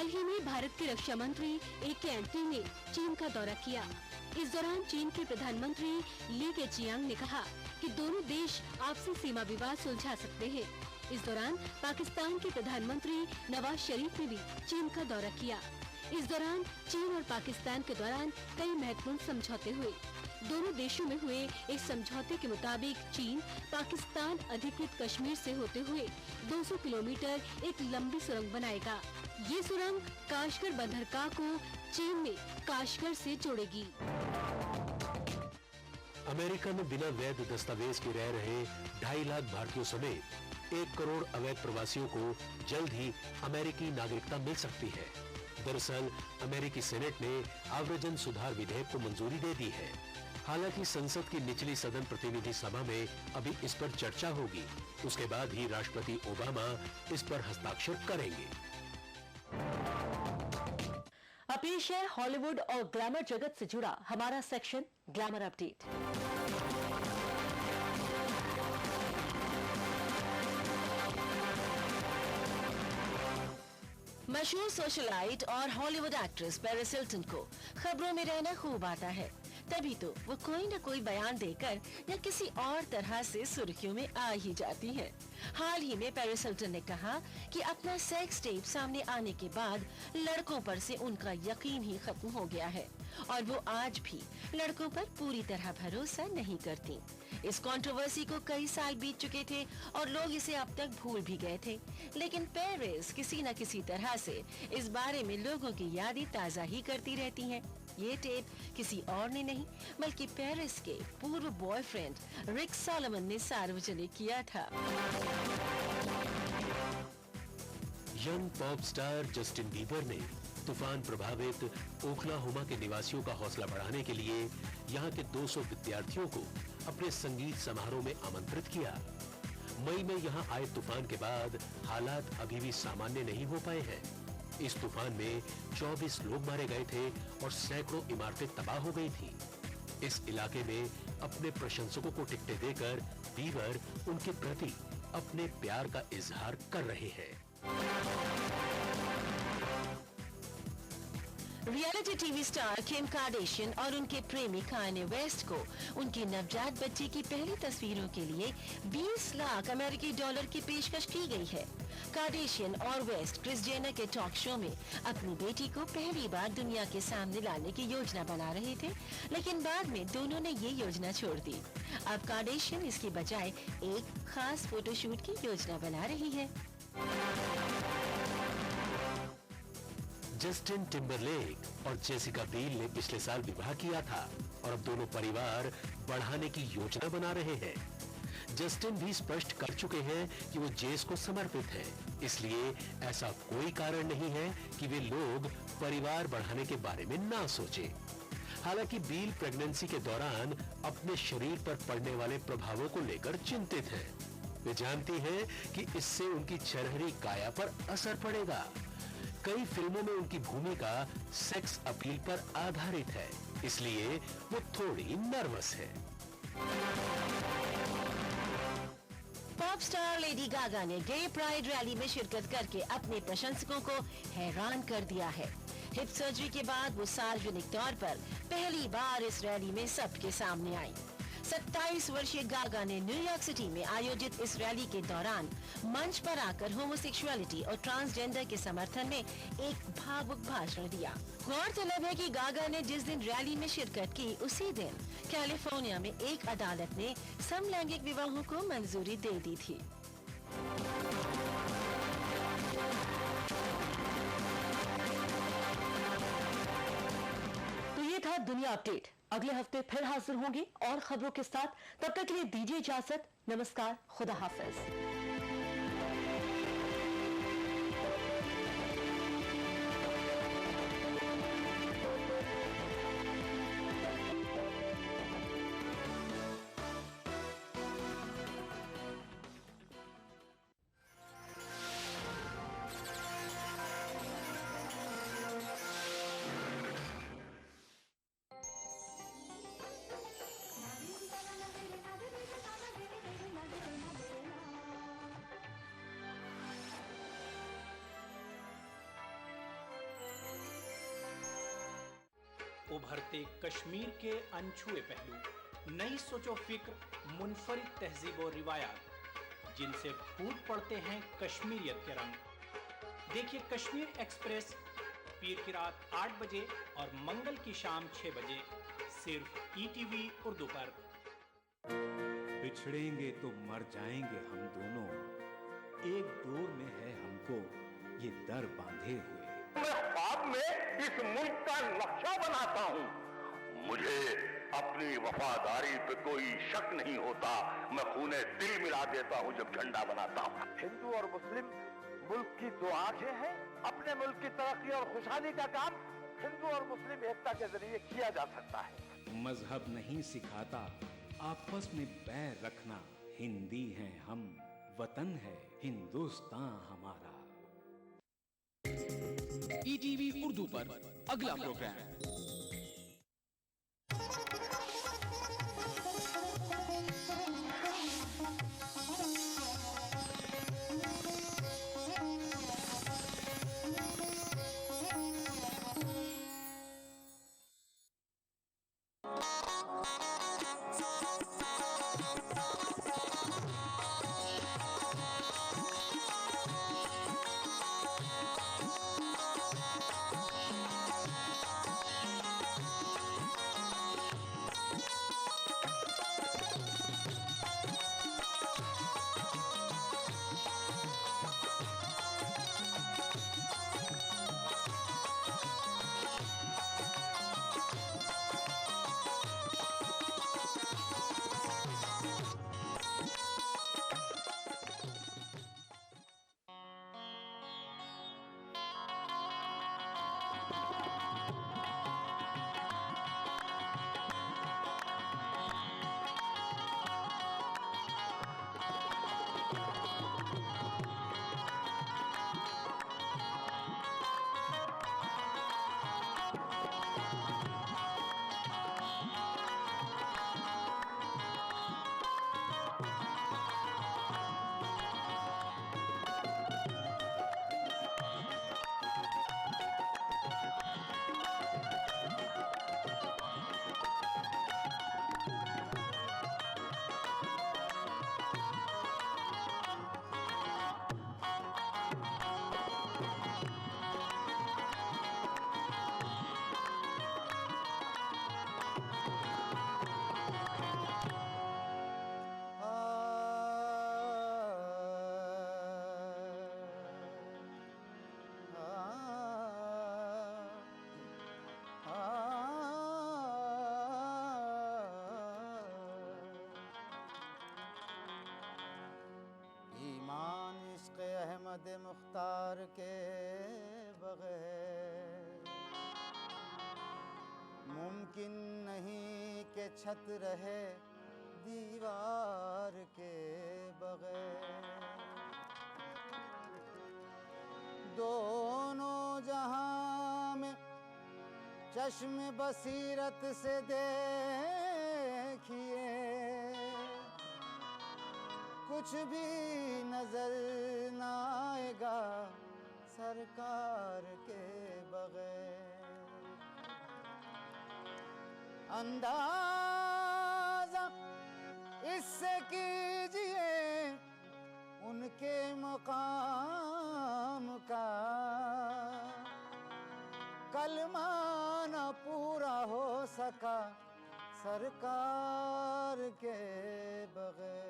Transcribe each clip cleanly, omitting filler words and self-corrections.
हाल ही में भारत के रक्षा मंत्री AK एंटनी ने चीन का दौरा किया। इस दौरान चीन के प्रधानमंत्री ली केचियांग ने कहा कि दोनों देश आपसी सीमा विवाद सुलझा सकते हैं। इस दौरान पाकिस्तान के प्रधानमंत्री नवाज शरीफ ने भी चीन का दौरा किया। इस दौरान चीन और पाकिस्तान के दौरान कई महत्वपूर्ण समझौते हुए। दोनों देशों में हुए एक समझौते के मुताबिक चीन पाकिस्तान अधिकृत कश्मीर से होते हुए 200 किलोमीटर एक लंबी सुरंग बनाएगा। ये सुरंग काशगर बंदरगाह को चीन में काशगर से जोड़ेगी। अमेरिका में बिना वैध दस्तावेज के रह रहे 2.5 लाख भारतीयों समेत 1 करोड़ अवैध प्रवासियों को जल्द ही अमेरिकी नागरिकता मिल सकती है। दरअसल अमेरिकी सेनेट ने आव्रजन सुधार विधेयक को मंजूरी दे दी है। हालांकि संसद की निचली सदन प्रतिनिधि सभा में अभी इस पर चर्चा होगी। उसके बाद ही राष्ट्रपति ओबामा इस पर हस्ताक्षर करेंगे। पेश है हॉलीवुड और ग्लैमर जगत से जुड़ा हमारा सेक्शन ग्लैमर अपडेट। मशहूर सोशलाइट और हॉलीवुड एक्ट्रेस पेरिस हिल्टन को खबरों में रहना खूब आता है, तभी तो वो कोई न कोई बयान देकर या किसी और तरह से सुर्खियों में आ ही जाती है। हाल ही में पेरिस हिल्टन ने कहा कि अपना सेक्स टेप सामने आने के बाद लड़कों पर से उनका यकीन ही खत्म हो गया है और वो आज भी लड़कों पर पूरी तरह भरोसा नहीं करती। इस कंट्रोवर्सी को कई साल बीत चुके थे और लोग इसे अब तक भूल भी गए थे, लेकिन पेरिस किसी न किसी तरह से इस बारे में लोगों की यादें ताजा ही करती रहती हैं। ये टेप किसी और ने नहीं बल्कि पेरिस के पूर्व बॉयफ्रेंड रिक सॉलोमन ने सार्वजनिक किया था। Young pop star Justin Bieber ने तूफान प्रभावित ओक्लाहोमा के निवासियों का हौसला बढ़ाने के लिए यहाँ के 200 विद्यार्थियों को अपने संगीत समारोह में आमंत्रित किया। मई में यहाँ आए तूफान के बाद हालात अभी भी सामान्य नहीं हो पाए हैं। इस तूफान में 24 लोग मारे गए थे और सैकड़ों इमारतें तबाह हो गई थी। इस इलाके में अपने प्रशंसकों को टिकटें देकर बीबर उनके प्रति अपने प्यार का इजहार कर रहे हैं। Reality TV star Kim Kardashian और उनके प्रेमी कान्ये वेस्ट को उनकी नवजात बच्ची की पहली तस्वीरों के लिए 20 लाख अमेरिकी डॉलर की पेशकश की गई है। कार्दाशियन और वेस्ट क्रिस जेनर के टॉक शो में अपनी बेटी को पहली बार दुनिया के सामने लाने की योजना बना रहे थे, लेकिन बाद में दोनों ने ये योजना छोड़ दी। अब कार्दाशियन इसकी बजाय एक खास फोटोशूट की योजना बना रही है। जस्टिन टिम्बरलेक और जेसिका बिल ने पिछले साल विवाह किया था और अब दोनों परिवार बढ़ाने की योजना बना रहे हैं। जस्टिन भी स्पष्ट कर चुके हैं कि वो जेस को समर्पित हैं, इसलिए ऐसा कोई कारण नहीं है कि वे लोग परिवार बढ़ाने के बारे में ना सोचें। हालांकि बिल प्रेगनेंसी के दौरान अपने शरीर पर पड़ने वाले प्रभावों को लेकर चिंतित हैं। वे जानती हैं कि इससे उनकी छरहरी काया पर असर पड़ेगा। कई फिल्मों में उनकी भूमिका सेक्स अपील पर आधारित है, इसलिए वो थोड़ी नर्वस है। पॉप स्टार लेडी गागा ने गे प्राइड रैली में शिरकत करके अपने प्रशंसकों को हैरान कर दिया है। हिप सर्जरी के बाद वो सार्वजनिक तौर पर पहली बार इस रैली में सबके सामने आई। 27 वर्षीय गागा ने न्यूयॉर्क सिटी में आयोजित इस रैली के दौरान मंच पर आकर होमोसेक्सुअलिटी और ट्रांसजेंडर के समर्थन में एक भावुक भाषण दिया। गौरतलब है कि गागा ने जिस दिन रैली में शिरकत की उसी दिन कैलिफोर्निया में एक अदालत ने समलैंगिक विवाहों को मंजूरी दे दी थी। तो ये था दुनिया अपडेट। अगले हफ्ते फिर हाजिर होंगे और खबरों के साथ। तब तक के लिए दीजिए इजाजत। नमस्कार, खुदा हाफिज। उभरते कश्मीर के अनछुए पहलू, नई सोचो फिक्र, मुनफरिद तहजीब और रिवायात, जिनसे फूट पड़ते हैं कश्मीरियत के रंग। देखिए कश्मीर एक्सप्रेस पीर की रात 8 बजे और मंगल की शाम 6 बजे सिर्फ ईटीवी उर्दू पर। बिछड़ेंगे तो मर जाएंगे हम दोनों, एक डोर में है हमको ये दर बांधे हुए। मैं ख्वाब में इस मुल्क का नक्शा बनाता हूँ, मुझे अपनी वफादारी पे कोई शक नहीं होता। मैं खूने दिल मिला देता हूँ जब झंडा बनाता हूँ। हिंदू और मुस्लिम मुल्क की दो आंखें हैं। अपने मुल्क की तरक्की और खुशहाली का काम हिंदू और मुस्लिम एकता के जरिए किया जा सकता है। मजहब नहीं सिखाता आपस में बैर रखना, हिंदी हैं हम, वतन है हिंदुस्तान हमारा। ईटीवी उर्दू पर अगला प्रोग्राम। मुख्तार के बगैर मुमकिन नहीं कि छत रहे दीवार के बगैर। दोनों जहां में चश्म बसीरत से देखिए, कुछ भी नजर न आएगा सरकार के बगैर। अंदाज़ा इससे कीजिए उनके मुकाम का, कलमा न पूरा हो सका सरकार के बगैर।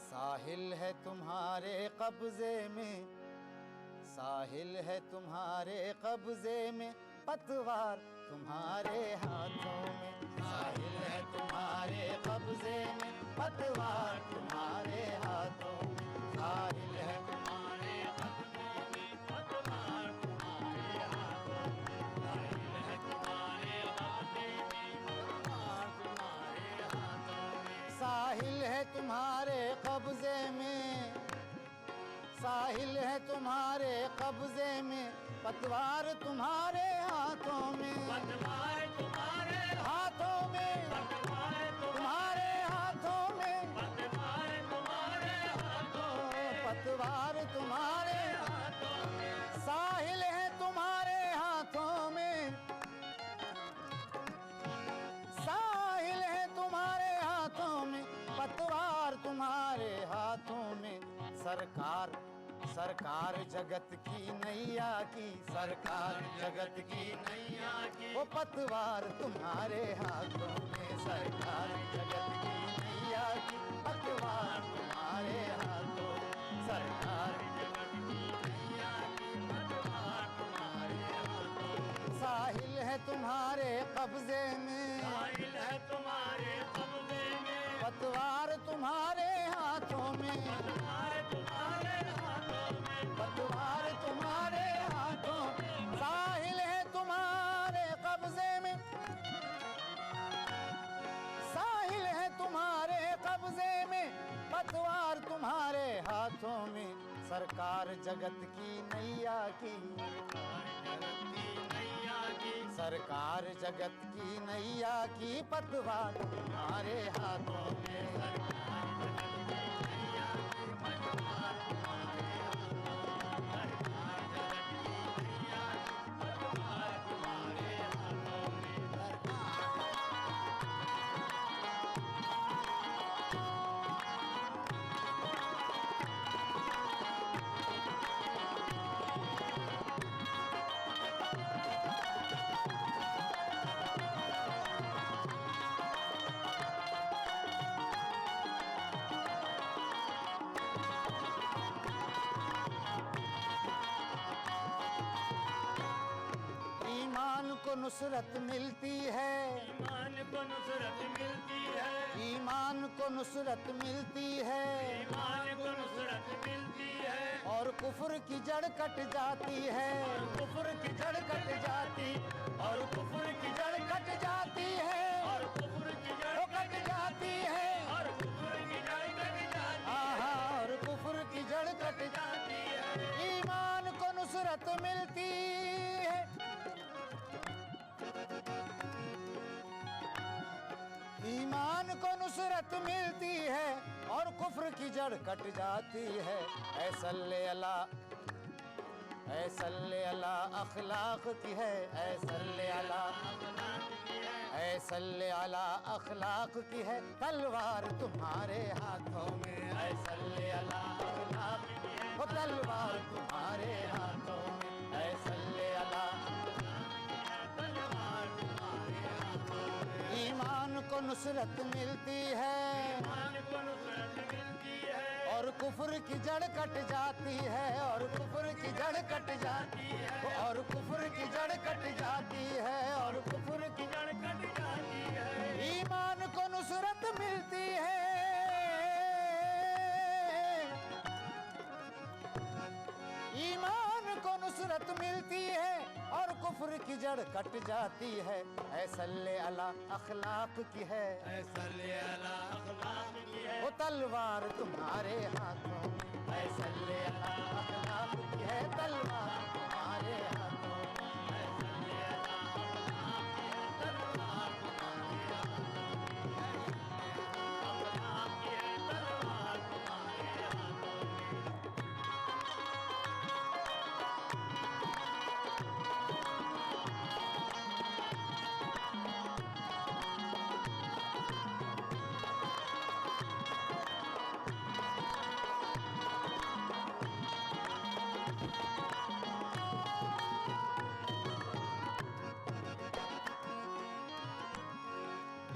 साहिल है तुम्हारे कब्जे में, साहिल है तुम्हारे कब्जे में, पतवार तुम्हारे हाथों में। साहिल है तुम्हारे कब्जे में, पतवार तुम्हारे हाथों में। साहिल है तुम्हारे कब्जे में, पतवार तुम्हारे हाथों में। साहिल है तुम्हारे कब्जे में, पतवार तुम्हारे हाथों में। साहिल है तुम्हारे कब्जे में, साहिल है तुम्हारे कब्जे में, पतवार तुम्हारे हाथों में। पतवार तुम्हारे हाथों में, पतवार तुम्हारे हाथों में। पतवार तुम्हारे हाथों में, पतवार तुम्हारे हाथों में। साहिल है तुम्हारे हाथों सरकार सरकार जगत की नैया की, सरकार जगत की नैया की, वो पतवार तुम्हारे हाथों में, सरकार जगत की नैया की, पतवार तुम्हारे हाथों, सरकार जगत की नैया की, पतवार तुम्हारे हाथों। साहिल है तुम्हारे कब्जे में, साहिल है तुम्हारे कब्जे में, पतवार तुम्हारे हाथों में, पतवार तुम्हारे हाथों में, पतवार तुम्हारे हाथों, साहिल है तुम्हारे कब्जे में, साहिल है तुम्हारे कब्जे में, पतवार तुम्हारे हाथों में, सरकार जगत की नैया की, सरकार जगत की नैया की, पतवार तुम्हारे हाथों में, सरकार जगत की नैया की, पतवार तुम्हारे हाथों, सरकार जगत की नैया की, पतवार तुम्हारे हाथों में, सरकार। ईमान को नुसरत मिलती है, ईमान को नुसरत मिलती है, ईमान को नुसरत मिलती है, ईमान को नुसरत मिलती है, और कुफ्र की जड़ कट जाती है, और कुफ्र की जड़ कट जाती, और कुफ्र की जड़ कट जाती है, और कुफ्र की जड़ कट जाती है, और कुफ्र की जड़ कट जाती है, और कुफ्र की जड़ कट जाती है। ईमान को नुसरत मिलती है, ईमान को नुसरत मिलती है, और कुफ्र की जड़ कट जाती है। ऐ सल्ले अला, ऐ सल्ले अला अखलाक की है, ऐ सल्ले अला, ऐ सल्ले अला अखलाक की है, तलवार तुम्हारे हाथों में, ऐ सल्ले अला अखलाक की है, वो तलवार तुम्हारे हाथों में, ऐ सल्ले अला, ईमान को नुसरत मिलती है, ईमान को नुसरत मिलती है, और कुफ्र की जड़ कट जाती है, और कुफ्र की जड़ कट जाती है, और कुफ्र की जड़ कट जाती है, और कुफ्र की जड़ कट जाती है। ईमान को नुसरत मिलती है, ईमान को नुसरत मिलती है, और कुफ्र की जड़ कट जाती है। ऐ सल्ले अला अखलाक की है, ऐ सल्ले अला अखलाक की है, वो तलवार तुम्हारे हाथों में, ऐ सल्ले अला अखलाक की है, तलवार तुम्हारे हाथों में, ऐ सल्ले अला अखलाक की है, तलवार तुम्हारे हाथों में, ऐ सल्ले अला अखलाक की है, तलवार तुम्हारे हाथों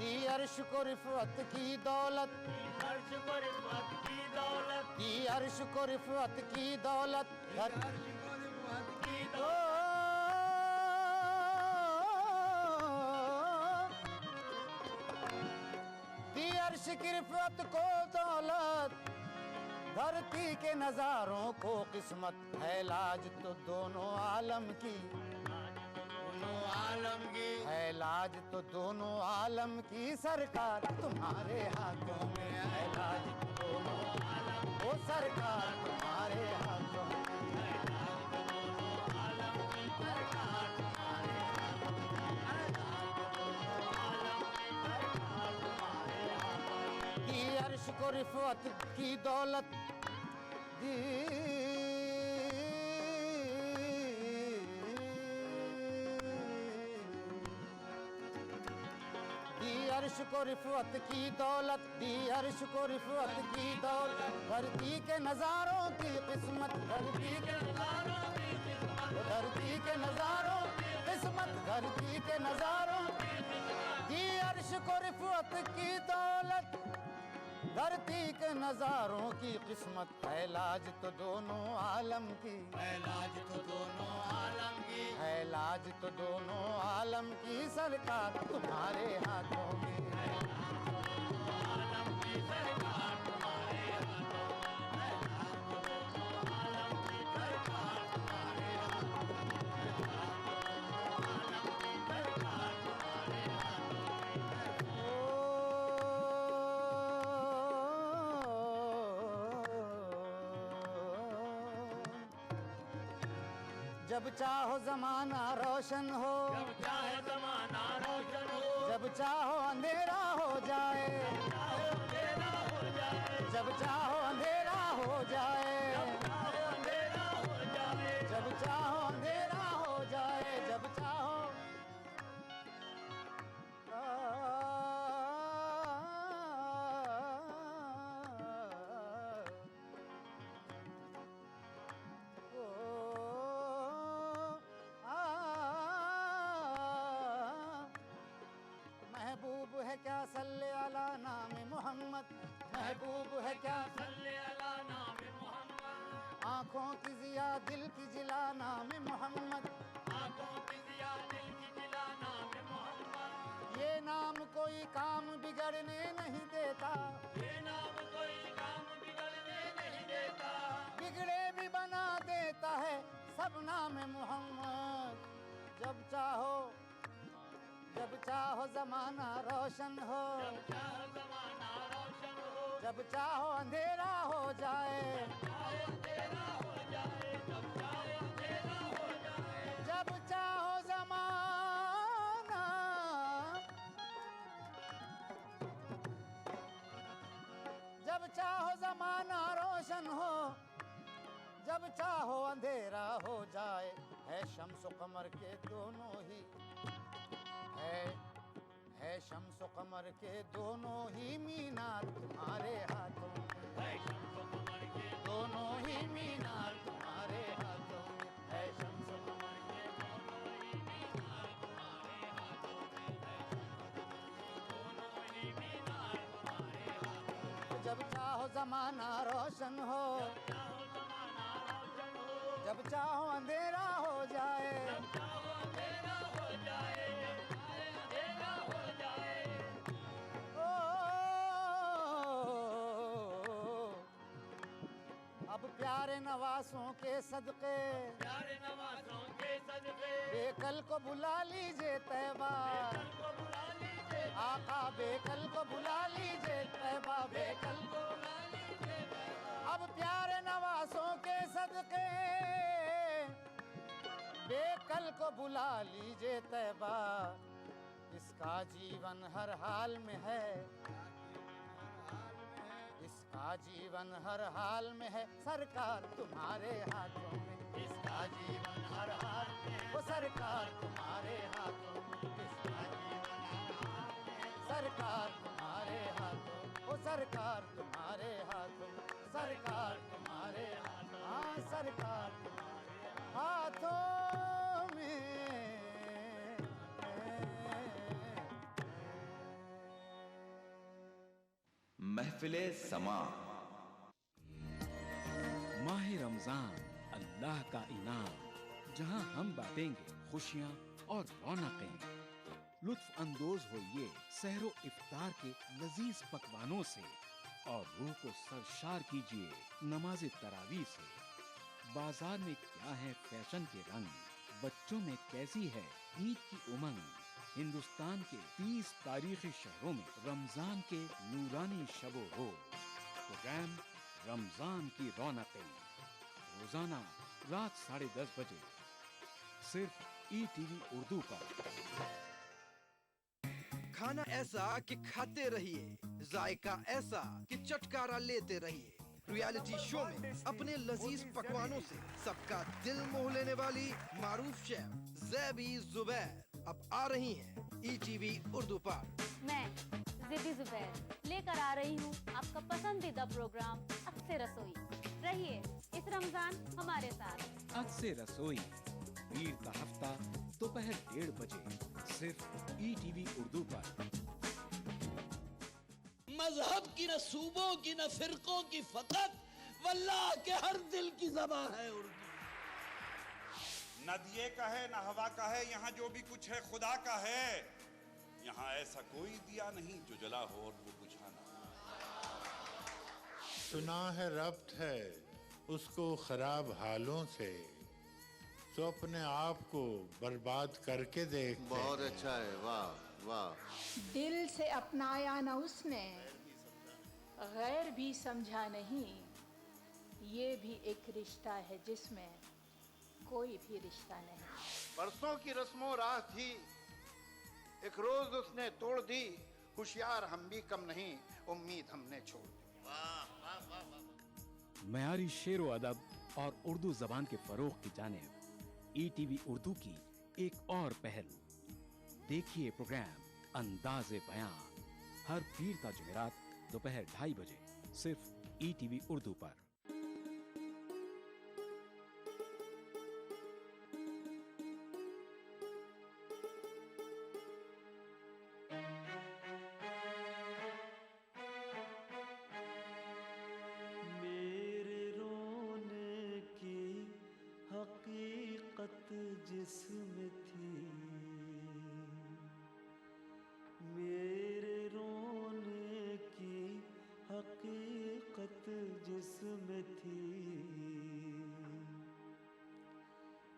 में। दी अर्श को रिफत की दौलत, अर्श को रिफत की दौलत, दी अर्श को रिफत की दौलत, अर्श को रिफत की दौलत, दी अर्श की रिफत को दौलत, धरती के नजारों को किस्मत है, लाज तो दोनों आलम की, दोनों आलम की है, लाज तो दोनों आलम की, सरकार तुम्हारे हाथों में है, लाज तो दोनों आलम, वो सरकार तुम्हारे हाथों में है, लाज तो दोनों आलम की, सरकार तुम्हारे हाथों में है, लाज तो दोनों आलम की, सरकार तुम्हारे हाथों में। दी अर्श को रिफत की दौलत, दी अर्श को रिफवत की दौलत, दी अर्श को रिफवत की दौलत, धरती के नजारों की किस्मत, धरती के नजारों की किस्मत, धरती के नजारों की किस्मत, धरती के नजारों दी अर्श को रिफवत की दौलत, धरती के नजारों की किस्मत। है लाज तो दोनों आलम की, है लाज तो दोनों आलम की, है लाज तो दोनों आलम की, सरकार तुम्हारे हाथों में है। आलम की सरकार तुम्हारे हाथों में, है लाज तो दोनों आलम की, सरकार तुम्हारे हाथों में, है लाज तो दोनों आलम की, सरकार तुम्हारे हाथों में। जब चाहो जमाना रोशन हो, जब चाहे जमाना रोशन हो, जब चाहो अंधेरा हो जाए, जब चाहो अंधेरा हो जाए, जब चाहो अंधेरा हो जाए, जब चाहो महबूब है क्या सल्ले अला नाम मोहम्मद, महबूब है क्या सल्ले अला नाम मोहम्मद, आँखों की जिया दिल की जिला नाम मोहम्मद, आँखों की जिया दिल की जिला नाम मोहम्मद। ये नाम कोई काम बिगड़ने नहीं देता, ये नाम कोई काम बिगड़ने नहीं देता, बिगड़े भी बना देता है सब नाम मोहम्मद। जब चाहो, जब चाहो जमाना रोशन हो, जब चाहो जमाना रोशन हो, जब चाहो अंधेरा हो जाए, अंधेरा हो जाए, जब चाहो अंधेरा हो जाए, जब चाहो जमाना, जब चाहो जमाना रोशन हो, जब चाहो अंधेरा हो जाए। है शम्स कमर के दोनों ही, है शम्स कमर के दोनों ही मीनार तुम्हारे हाथों में, है शम्स कमर के दोनों ही मीनार तुम्हारे हाथों में, है शम्स कमर के दोनों ही मीनार तुम्हारे हाथों में, है शम्स कमर के दोनों ही मीनार तुम्हारे हाथों में। जब चाहो जमाना रोशन हो, जब चाहो जमाना रोशन हो, जब चाहो अंधेरा हो जाए, जब चाहो अंधेरा हो जाए, अब प्यारे नवासों के सदके, प्यारे नवासों के सदके, बेकल को बुला लीजिए तैबा, बेकल को बुला लीजिए आका, बेकल को बुला लीजिए तैबा, बेकल को बुला लीजिए तैबा। अब प्यारे नवासों के सदके, बेकल को बुला लीजिए तैबा। इसका जीवन हर हाल में है, इसका जीवन हर हाल में है, सरकार तुम्हारे हाथों में, इसका जीवन हर हाल में है, वो सरकार तुम्हारे हाथों में, इसका जीवन हर हाल में है, सरकार तुम्हारे हाथों, वो सरकार तुम्हारे हाथों, सरकार तुम्हारे हाथों, हाँ सरकार तुम्हारे हाथों में। महफिले समा। माह रमजान अल्लाह का इनाम, जहां हम बांटेंगे खुशियां और रौनकें। लुत्फ अंदोज होइए सहरो इफ्तार के लजीज पकवानों से और रूह को सरशार कीजिए नमाज तरावी से। बाजार में क्या है फैशन के रंग, बच्चों में कैसी है ईद की उमंग। हिंदुस्तान के 30 तारीखी शहरों में रमजान के नूरानी शबो रोज प्रोग्राम रमजान की रौनकें, रोजाना रात 10:30 बजे सिर्फ ETV उर्दू पर। खाना ऐसा कि खाते रहिए, जायका ऐसा कि चटकारा लेते रहिए। रियलिटी शो में अपने लजीज पकवानों से सबका दिल मोह लेने वाली मारूफ शेफ ज़ैबी ज़ुबैर अब आ रही हैं ETV उर्दू पर। मैं जिद्दी जुबैर लेकर आ रही हूँ आपका पसंदीदा प्रोग्राम अद से रसोई। रहिए इस रमजान हमारे साथ। अद से रसोई वीर का हफ्ता दोपहर 1:30 बजे सिर्फ ETV उर्दू पर। मजहब की न सूबों की न फिरकों की फकत वल्लाह के हर दिल की ज़बान है उर्दू। न दिए का है न हवा का है, यहाँ जो भी कुछ है खुदा का है। यहाँ ऐसा कोई दिया नहीं जो जला हो और वो बुझा ना। सुना है रब्त है उसको खराब हालों से, तो अपने आप को बर्बाद करके देख। बहुत अच्छा है, वाह वाह। दिल से अपनाया न उसने, गैर भी समझा नहीं। ये भी एक रिश्ता है जिसमें कोई भी रिश्ता नहीं। बरसों की रस्मों राह थी, एक रोज उसने तोड़ दी। होशियार हम भी कम नहीं, उम्मीद हमने छोड़ दी। मयारी शेरो अदब और उर्दू जबान के फरोग की जानिब ETV उर्दू की एक और पहल। देखिए प्रोग्राम अंदाज़े बयां हर पीर ता जुमेरात दोपहर 2:30 बजे सिर्फ ETV उर्दू पर। मेरे रोने की हकीकत जिसमें थी, मेरे रोने की हकीकत जिसमें थी।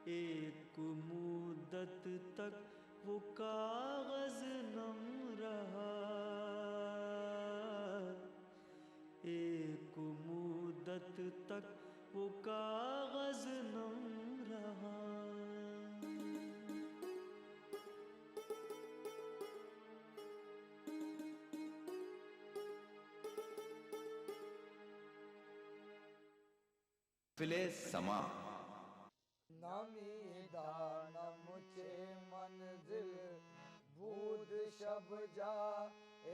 एक मुद्दत तक वो कागज नम रहा, एक मुद्दत तक वो कागज नम रहा। महफिले समा। नमीदा न मुझे मंजिल बूद शब जा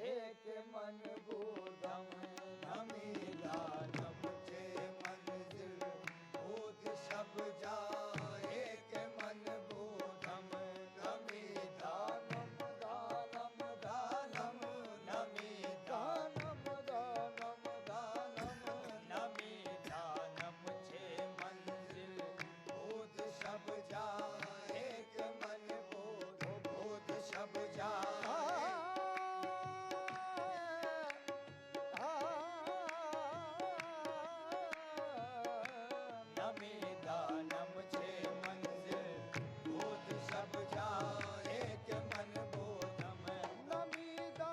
एक मन बूदम। नमीदा न मुझे मंजिल बूद शब जा एक मन बूदम। नमीदा नम दानम दानम, नमीदा नम दानम दानम, नमीदा न मुझे मंजिल बूद शब जा एक मन बूद शब जा। नमीदा न मुझे मंजिल बूद शब जा एक मन बूदम। नमीदा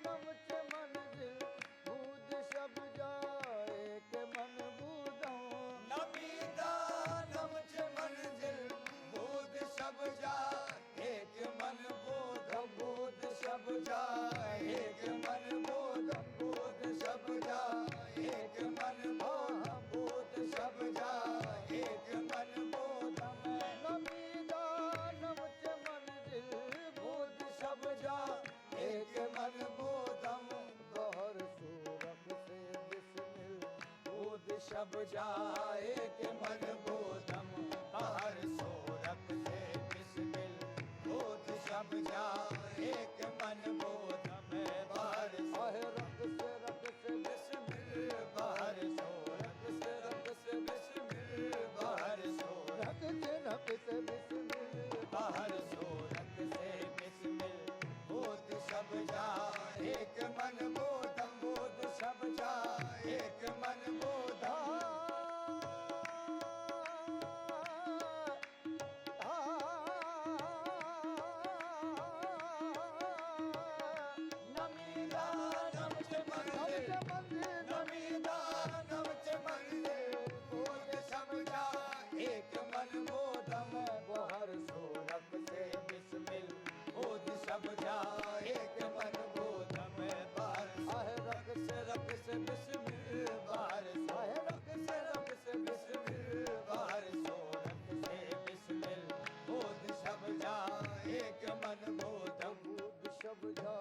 न मुझे मंजिल बूद शब जा एक मन बूदम। नमीदा न मुझे मंजिल बूद शब जा एक मन बूदम। बूद शब जा एक मन बूदम। बूद शब जा एक मन बूदम। बूद शब जा एक मन बूदम। नमीदा न मुझे मंजिल बूद शब जा एक मन बूदम। गौर सूरत से बिस्मिल बूद शब जा एक मन बूदम। हर सूरत से बिस्मिल बूद शब जा एक मन बूदम। बाहर रख से बिस्मिल बाहर सूरत से रख से बिस्मिल बाहर सूरत से बिस्मिल बाहर सूरत से बिस्मिल बूद शब जा एक मन बूदम। बूद शब जा एक मन बूदम। नमीदा न मुझे मंजिल, नमीदा न मुझे मंजिल बूद शब जा एक मन बूदम। बाहर सूरत से बिस्मिल बूद शब जा एक मन बूदम। बाहर रख से बिस्मिल बाहर रख से बिस्मिल बाहर सूरत से बिस्मिल बूद शब जा एक मन बूदम। बूद शब जा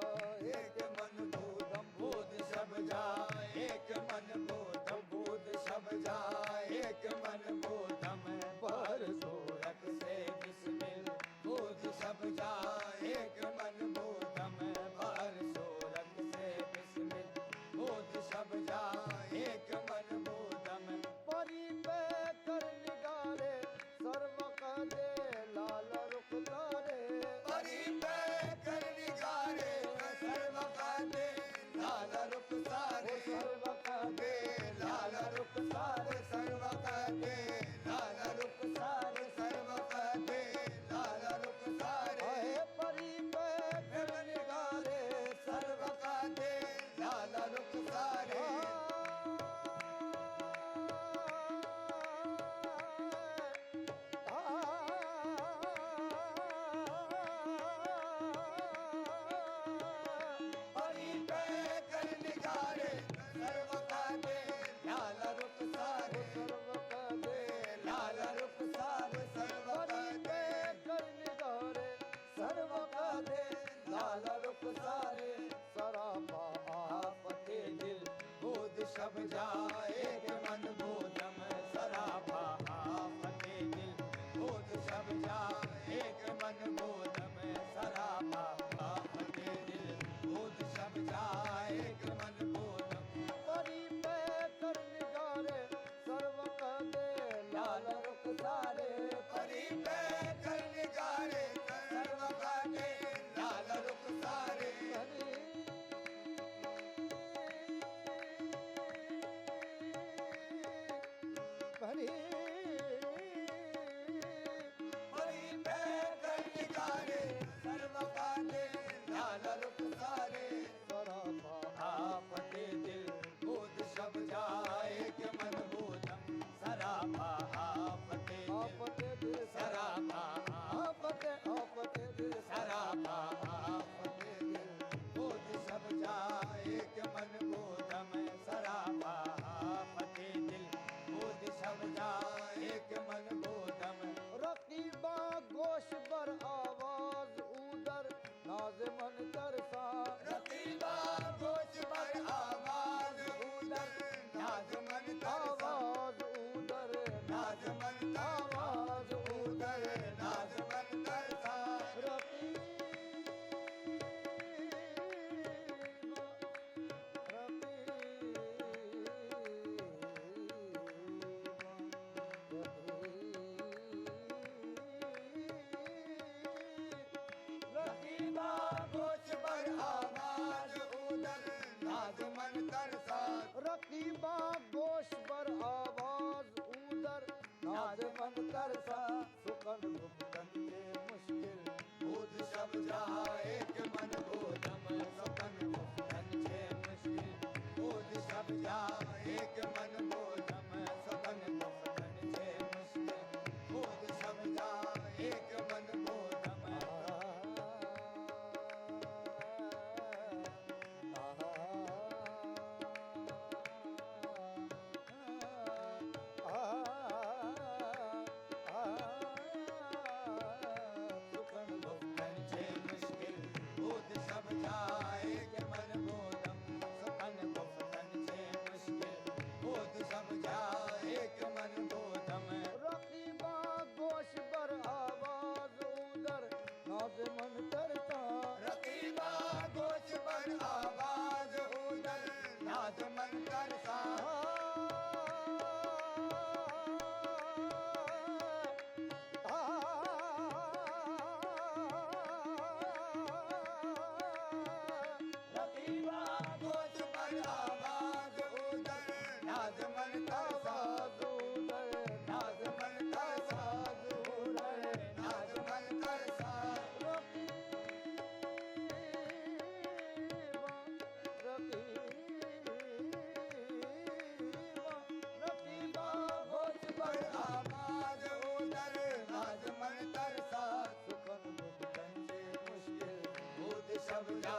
जाए के मन बोधम सराबा आफते दिल बोध सब जाए के मन बोधम सराबा आफते दिल बोध सब जाए के मन बोधम परी पे कर निगारे सर्व कदे लाल रुख सारे परी पे कर निगारे सर्व कदे लाल रुख सारे परी परी पे कर निगारे सर्व कदे लाल रुख सारे सराबा आफते दिल बोध सब जाए के मन बोधम सराबा आफते दिल सराबा आफते दिल सराबा आफते दिल बोध सब जाए के मन बोधम सराबा आफते दिल बोध सब जाए के मन बोधम रकीबा गोश बर आवाज उदर नाज मन तरसा रकीबा गोश बर आवाज उदर नाज मन आवाज उदर नाज मन आवाज उदर नाज मन तरसा रकीबा गोश बर आवाज उदर नाज मन तरसा रकीबा गोश बर आवाज उदर नाज मन तरसा सुकन गुप्तन के मुश्किल बोध सब जाए के मन बोधम सुकन गुप्तन के मुश्किल बोध सब जाए के मन बोधम सुकन गुप्तन के मुश्किल बोध सब जाए के मन बोधम सुकन गुप्तन के मुश्किल बोध सब जाए के मन बोधम सुकन गुप्तन के मुश्किल बोध सब जाए के मन बोधम रकीबा गोश बर आवाज उदर नाज मन तरसा रकीबा गोश बर आवाज उदर नाज मन तरसा रकीबा गोश बर आवाज उदर नाज मन तरसा उदर नाज मन तरसा उदर नाज मन तरसा रकीबा गोश बर आवाज उदर नाज मन तरसा सुकन गुप्तन से मुश्किल बोध सब जा